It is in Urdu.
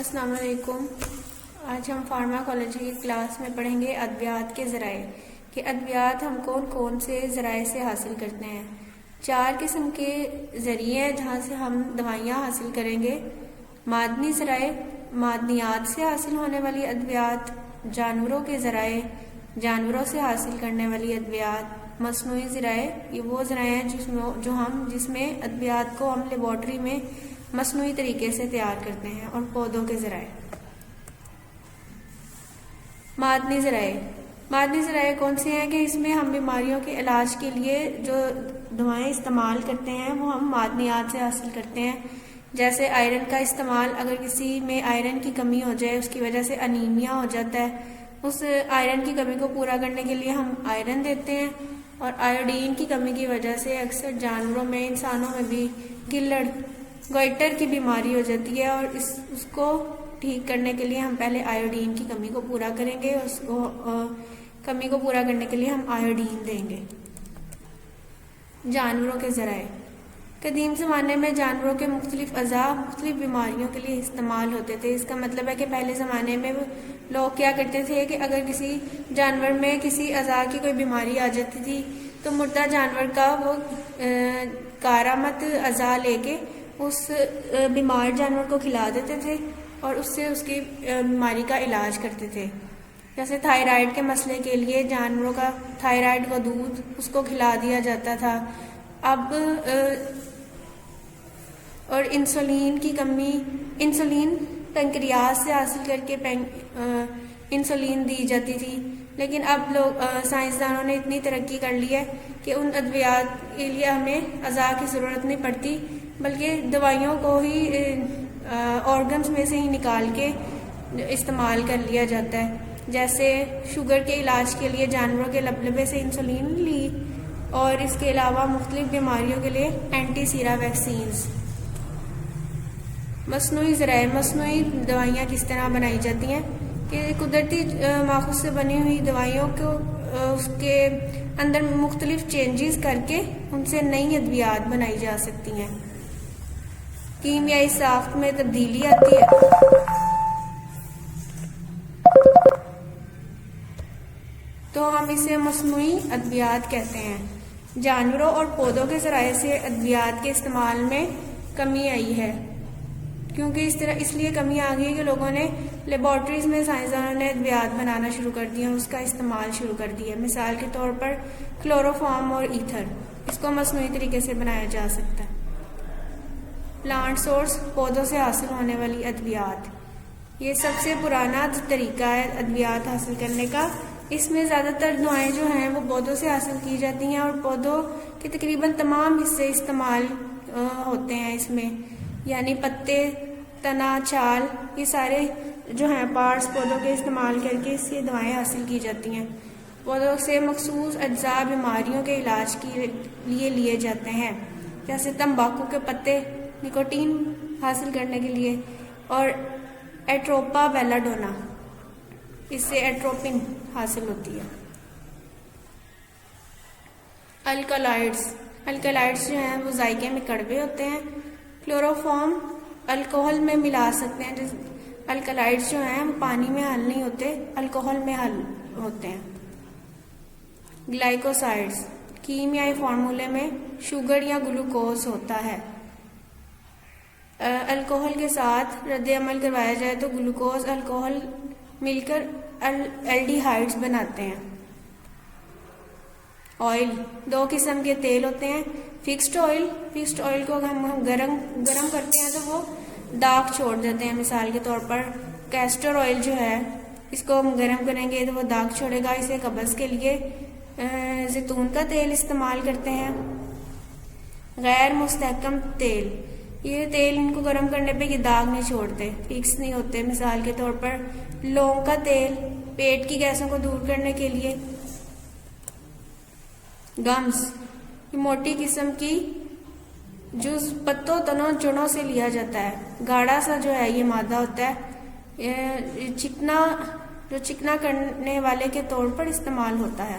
السلام علیکم۔ آج ہم فارماکالوجی کی کلاس میں پڑھیں گے ادویات کے ذرائع کہ ادویات ہم کون کون سے ذرائع سے حاصل کرتے ہیں۔ 4 قسم کے ذریعے ہیں جہاں سے ہم دوائیاں حاصل کریں گے: معدنی ذرائع، معدنیات سے حاصل ہونے والی ادویات، جانوروں کے ذرائع، جانوروں سے حاصل کرنے والی ادویات، مصنوعی ذرائع، یہ وہ ذرائع ہیں جس میں ادویات کو ہم لیبارٹری میں مصنوعی طریقے سے تیار کرتے ہیں، اور پودوں کے ذرائع۔ معدنی ذرائع کون سے ہیں کہ اس میں ہم بیماریوں کے علاج کے لیے جو دوائیں استعمال کرتے ہیں وہ ہم معدنیات سے حاصل کرتے ہیں، جیسے آئرن کا استعمال۔ اگر کسی میں آئرن کی کمی ہو جائے، اس کی وجہ سے انیمیا ہو جاتا ہے، اس آئرن کی کمی کو پورا کرنے کے لیے ہم آئرن دیتے ہیں۔ اور آیوڈین کی کمی کی وجہ سے اکثر جانوروں میں، انسانوں میں بھی گوئٹر کی بیماری ہو جاتی ہے، اور اس کو ٹھیک کرنے کے لیے ہم پہلے آیوڈین کی کمی کو پورا کریں گے، اس کو کمی کو پورا کرنے کے لیے ہم آیوڈین دیں گے۔ جانوروں کے ذرائع۔ قدیم زمانے میں جانوروں کے مختلف اعضاء مختلف بیماریوں کے لیے استعمال ہوتے تھے۔ اس کا مطلب ہے کہ پہلے زمانے میں لوگ کیا کرتے تھے کہ اگر کسی جانور میں کسی اعضاء کی کوئی بیماری آ جاتی تھی تو مردہ جانور کا وہ کارآمد اعضاء لے کے اس بیمار جانور کو کھلا دیتے تھے، اور اس سے اس کی بیماری کا علاج کرتے تھے۔ جیسے تھائرائیڈ کے مسئلے کے لیے جانوروں کا تھائرائیڈ کا دودھ اس کو کھلا دیا جاتا تھا۔ اب اور انسولین کی کمی، انسولین پنکریاس سے حاصل کر کے انسولین دی جاتی تھی، لیکن اب سائنسدانوں نے اتنی ترقی کر لی ہے کہ ان ادویات کے لیے ہمیں اعضاء کی ضرورت نہیں پڑتی، بلکہ دوائیوں کو ہی آرگنز میں سے ہی نکال کے استعمال کر لیا جاتا ہے۔ جیسے شوگر کے علاج کے لیے جانوروں کے لبلبے سے انسولین لی، اور اس کے علاوہ مختلف بیماریوں کے لیے اینٹی سیرا ویکسینز۔ مصنوعی ذرائع۔ مصنوعی دوائیاں کس طرح بنائی جاتی ہیں کہ قدرتی ماخذ سے بنی ہوئی دوائیوں کو اس کے اندر مختلف چینجز کر کے ان سے نئی ادویات بنائی جا سکتی ہیں۔ کیمیائی ساخت میں تبدیلی آتی ہے۔ تو ہم اسے مصنوعی ادویات کہتے ہیں۔ جانوروں اور پودوں کے ذرائع سے ادویات کے استعمال میں کمی آئی ہے، کیونکہ اس لیے کمی آ گئی کہ لوگوں نے لیبارٹریز میں، سائنسدانوں نے ادویات بنانا شروع کر دیا، اس کا استعمال شروع کر دیا۔ مثال کے طور پر کلوروفارم اور ایتھر، اس کو مصنوعی طریقے سے بنایا جا سکتا ہے۔ پلانٹ سورس، پودوں سے حاصل ہونے والی ادویات، یہ سب سے پرانا طریقہ ہے ادویات حاصل کرنے کا۔ اس میں زیادہ تر دوائیں جو ہیں وہ پودوں سے حاصل کی جاتی ہیں، اور پودوں کے تقریباً تمام حصے استعمال ہوتے ہیں اس میں، یعنی پتے، تنا، چھال، یہ سارے جو ہیں پارٹس پودوں کے استعمال کر کے اس سے دوائیں حاصل کی جاتی ہیں۔ پودوں سے مخصوص اجزاء بیماریوں کے علاج کے لیے لیے جاتے ہیں، جیسے تمباکو کے پتے نکوٹین حاصل کرنے کے لیے، اور ایٹروپا بیلاڈونا، اس سے ایٹروپن حاصل ہوتی ہے۔ الکلائڈز جو ہیں وہ ذائقے میں کڑوے ہوتے ہیں۔ کلوروفارم الکوہل میں ملا سکتے ہیں۔ الکلائڈز جو ہیں وہ پانی میں حل نہیں ہوتے، الکوہل میں حل ہوتے ہیں۔ گلائکوسائڈز، کیمیائی فارمولے میں شوگر یا گلوکوز ہوتا ہے۔ الکوہل کے ساتھ رد عمل کروایا جائے تو گلوکوز الکوہل مل کر الڈیہائڈز بناتے ہیں۔ آئل، 2 قسم کے تیل ہوتے ہیں۔ فکسڈ آئل کو ہم گرم کرتے ہیں تو وہ داغ چھوڑ دیتے ہیں۔ مثال کے طور پر کیسٹر آئل جو ہے، اس کو ہم گرم کریں گے تو وہ داغ چھوڑے گا۔ اسے قبض کے لیے زیتون کا تیل استعمال کرتے ہیں۔ غیر مستحکم تیل، یہ تیل ان کو گرم کرنے پہ یہ داغ نہیں چھوڑتے، فکس نہیں ہوتے۔ مثال کے طور پر لونگ کا تیل، پیٹ کی گیسوں کو دور کرنے کے لیے۔ گمز، یہ موٹی قسم کی جز پتوں، تنوں، جڑوں سے لیا جاتا ہے۔ گاڑھا سا جو ہے یہ مادہ ہوتا ہے، چکنا کرنے والے کے طور پر استعمال ہوتا ہے۔